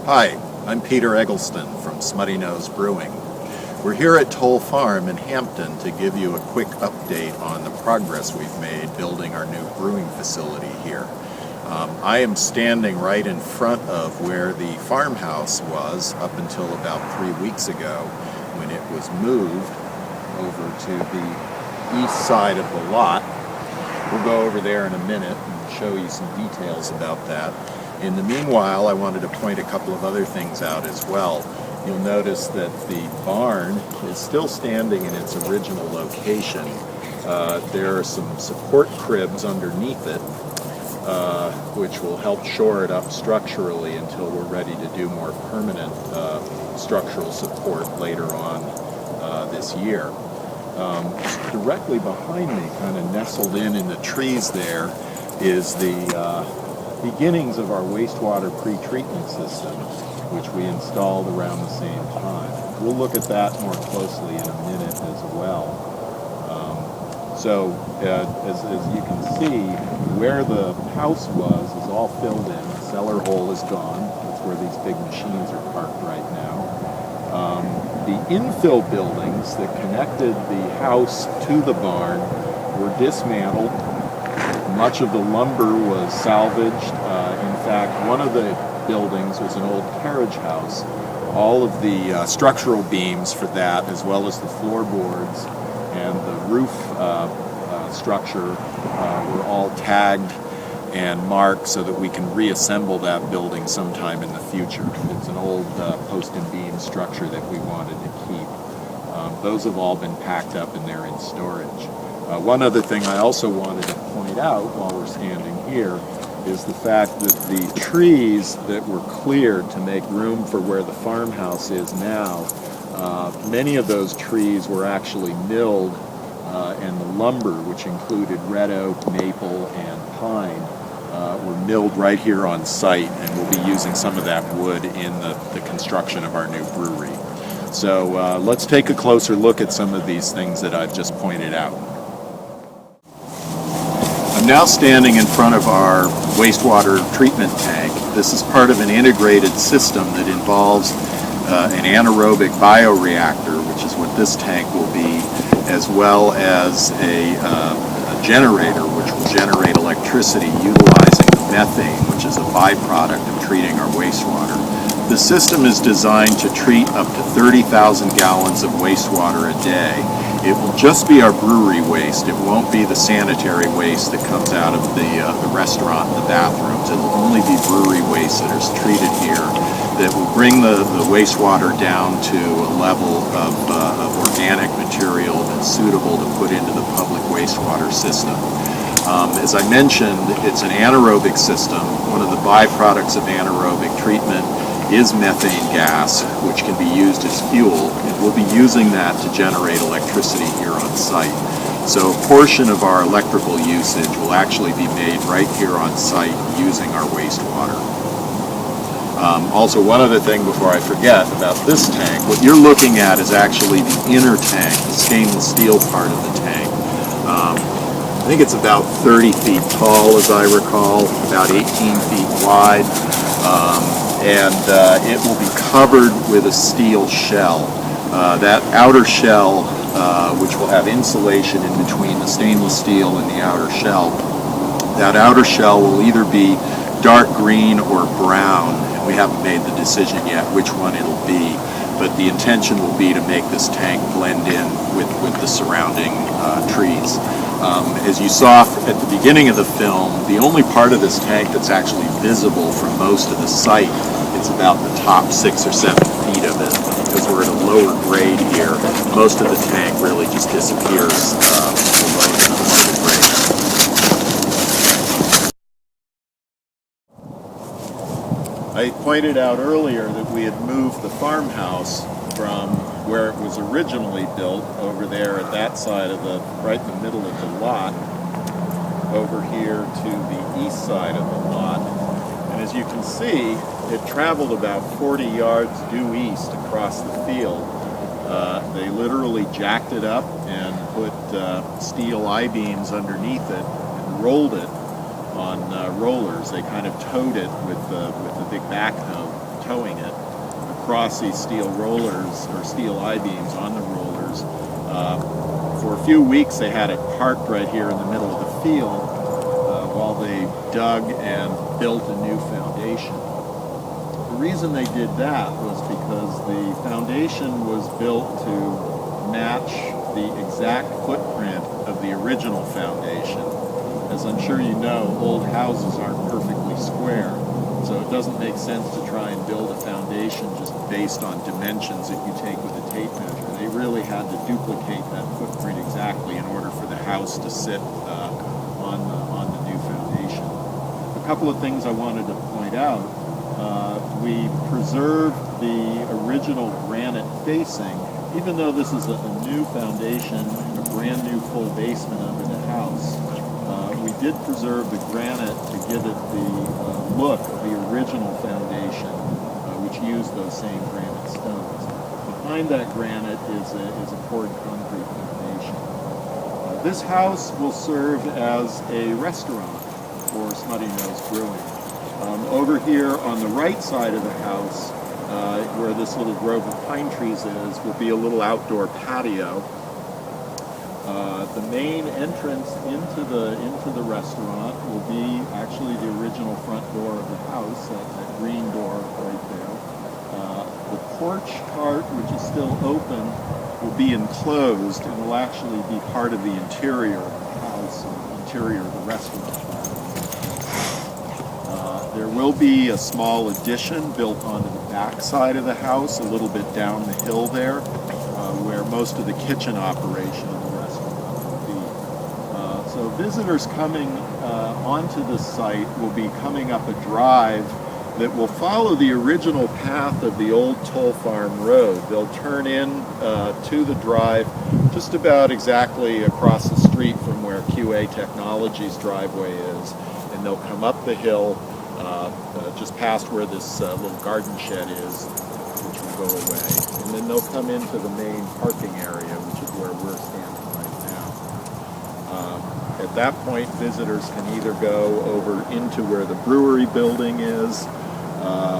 Hi, I'm Peter Egelston from Smuttynose Brewing. We're here at Towle Farm in Hampton to give you a quick update on the progress we've made building our new brewing facility here. I am standing right in front of where the farmhouse was up until about 3 weeks ago when it was moved over to the east side of the lot. We'll go over there in a minute and show you some details about that. In the meanwhile, I wanted to point a couple of other things out as well. You'll notice that the barn is still standing in its original location. There are some support cribs underneath it, which will help shore it up structurally until we're ready to do more permanent structural support later on this year. Directly behind me, kind of nestled in the trees there, is the beginnings of our wastewater pre-treatment system, which we installed around the same time. We'll look at that more closely in a minute as well. As you can see, where the house was is all filled in. The cellar hole is gone. That's where these big machines are parked right now. The infill buildings that connected the house to the barn were dismantled. Much of the lumber was salvaged. In fact, one of the buildings was an old carriage house. All of the structural beams for that, as well as the floorboards and the roof structure, were all tagged and marked so that we can reassemble that building sometime in the future. It's an old post and beam structure that we wanted to keep. Those have all been packed up and they're in storage. One other thing I also wanted to point out while we're standing here is the fact that the trees that were cleared to make room for where the farmhouse is now, many of those trees were actually milled, and the lumber, which included red oak, maple, and pine, were milled right here on site, and we'll be using some of that wood in the construction of our new brewery. So let's take a closer look at some of these things that I've just pointed out. I'm now standing in front of our wastewater treatment tank. This is part of an integrated system that involves an anaerobic bioreactor, which is what this tank will be, as well as a generator, which will generate electricity utilizing methane, which is a byproduct of treating our wastewater. The system is designed to treat up to 30,000 gallons of wastewater a day. It will just be our brewery waste. It won't be the sanitary waste that comes out of the restaurant and the bathrooms. It will only be brewery waste that is treated here that will bring the wastewater down to a level of organic material that's suitable to put into the public wastewater system. As I mentioned, it's an anaerobic system. One of the byproducts of anaerobic treatment is methane gas, which can be used as fuel, and we'll be using that to generate electricity here on site. So a portion of our electrical usage will actually be made right here on site using our wastewater. Also, one other thing before I forget about this tank, what you're looking at is actually the inner tank, the stainless steel part of the tank. I think it's about 30 feet tall, as I recall, about 18 feet wide. And it will be covered with a steel shell. That outer shell, which will have insulation in between the stainless steel and the outer shell, that outer shell will either be dark green or brown, and we haven't made the decision yet which one it'll be, but the intention will be to make this tank blend in with the surrounding trees. As you saw at the beginning of the film, the only part of this tank that's actually visible from most of the site is about the top 6 or 7 feet of it, because we're at a lower grade here. Most of the tank really just disappears below the grade. I pointed out earlier that we had moved the farmhouse from where it was originally built over there at that side of right in the middle of the lot, over here to the east side of the lot. And as you can see, it traveled about 40 yards due east across the field. They literally jacked it up and put steel I-beams underneath it and rolled it on rollers. They kind of towed it with the big backhoe towing it across these steel rollers, or steel I-beams on the rollers. For a few weeks they had it parked right here in the middle of the field while they dug and built a new foundation. The reason they did that was because the foundation was built to match the exact footprint of the original foundation. As I'm sure you know, old houses aren't perfectly square, so it doesn't make sense to try and build a foundation just based on dimensions that you take with a tape measure. They really had to duplicate that footprint exactly in order for the house to sit on the new foundation. A couple of things I wanted to point out. We preserved the original granite facing, even though this is a new foundation and a brand new full basement under the house. We did preserve the granite to give it the look of the original foundation, which used those same granite stones. Behind that granite is a poured concrete foundation. This house will serve as a restaurant for Smuttynose Brewing. Over here on the right side of the house, where this little grove of pine trees is, will be a little outdoor patio. The main entrance into the restaurant will be actually the original front door of the house, that green door right there. The porch part, which is still open, will be enclosed and will actually be part of the interior of the house, or interior of the restaurant. There will be a small addition built onto the back side of the house, a little bit down the hill there, where most of the kitchen operation of the restaurant will be. So visitors coming onto this site will be coming up a drive that will follow the original path of the old Towle Farm road. They'll turn in to the drive just about exactly across the street from where QA Technologies driveway is, and they'll come up the hill just past where this little garden shed is, which will go away, and then they'll come into the main parking area, which is where we're standing right now. At that point, visitors can either go over into where the brewery building is,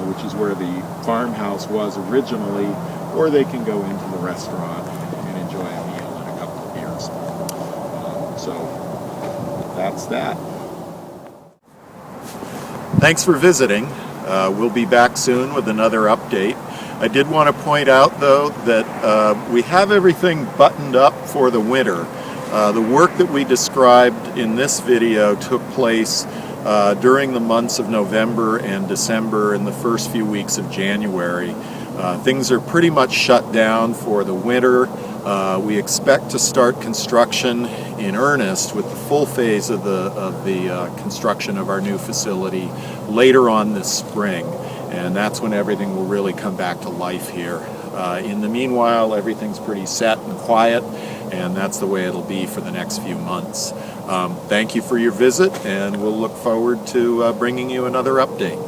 which is where the farmhouse was originally, or they can go into the restaurant and enjoy a meal and a couple of beers. So that's that. Thanks for visiting. We'll be back soon with another update. I did want to point out, though, that we have everything buttoned up for the winter. The work that we described in this video took place during the months of November and December and the first few weeks of January. Things are pretty much shut down for the winter. We expect to start construction in earnest with the full phase of the construction of our new facility later on this spring, and that's when everything will really come back to life here. In the meanwhile, everything's pretty set and quiet, and that's the way it'll be for the next few months. Thank you for your visit, and we'll look forward to bringing you another update.